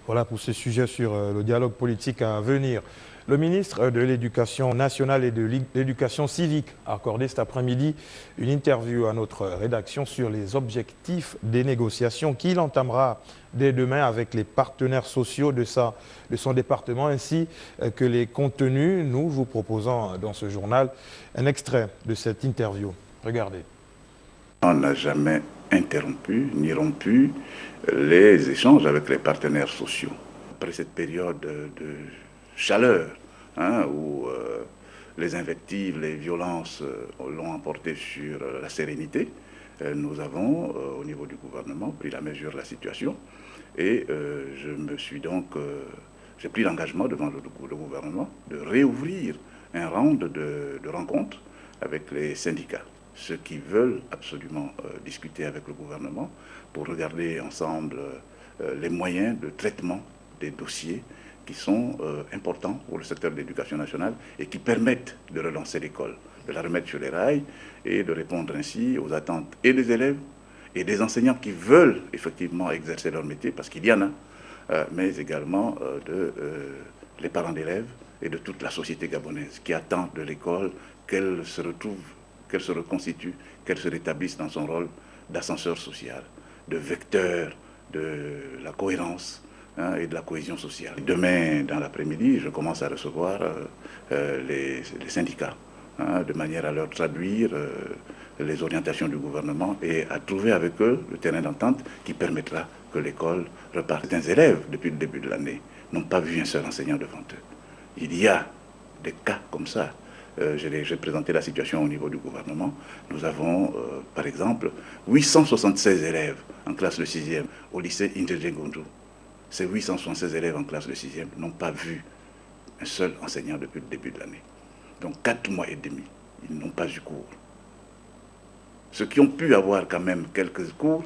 Voilà pour ce sujet sur le dialogue politique à venir. Le ministre de l'Éducation nationale et de l'Éducation civique a accordé cet après-midi une interview à notre rédaction sur les objectifs des négociations qu'il entamera dès demain avec les partenaires sociaux de son département, ainsi que les contenus. Nous vous proposons dans ce journal un extrait de cette interview. Regardez. On n'a jamais interrompu ni rompu les échanges avec les partenaires sociaux. Après cette période de chaleur, où les invectives, les violences l'ont emporté sur la sérénité, nous avons, au niveau du gouvernement, pris la mesure de la situation et j'ai pris l'engagement devant le gouvernement de réouvrir un round de rencontres avec les syndicats. Ceux qui veulent absolument discuter avec le gouvernement pour regarder ensemble les moyens de traitement des dossiers qui sont importants pour le secteur de l'éducation nationale et qui permettent de relancer l'école, de la remettre sur les rails et de répondre ainsi aux attentes et des élèves et des enseignants qui veulent effectivement exercer leur métier, parce qu'il y en a, mais également les parents d'élèves et de toute la société gabonaise qui attend de l'école qu'elle se retrouve, qu'elle se reconstitue, qu'elle se rétablisse dans son rôle d'ascenseur social, de vecteur de la cohérence et de la cohésion sociale. Demain, dans l'après-midi, je commence à recevoir les syndicats, de manière à leur traduire les orientations du gouvernement et à trouver avec eux le terrain d'entente qui permettra que l'école reparte. Certains élèves, depuis le début de l'année, n'ont pas vu un seul enseignant devant eux. Il y a des cas comme ça. J'ai présenté la situation au niveau du gouvernement. Nous avons, par exemple, 876 élèves en classe de 6e au lycée Indjedje Gondou. Ces 876 élèves en classe de 6e n'ont pas vu un seul enseignant depuis le début de l'année. Donc 4 mois et demi, ils n'ont pas eu cours. Ceux qui ont pu avoir quand même quelques cours,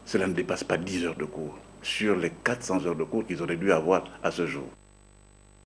cela ne dépasse pas 10 heures de cours sur les 400 heures de cours qu'ils auraient dû avoir à ce jour.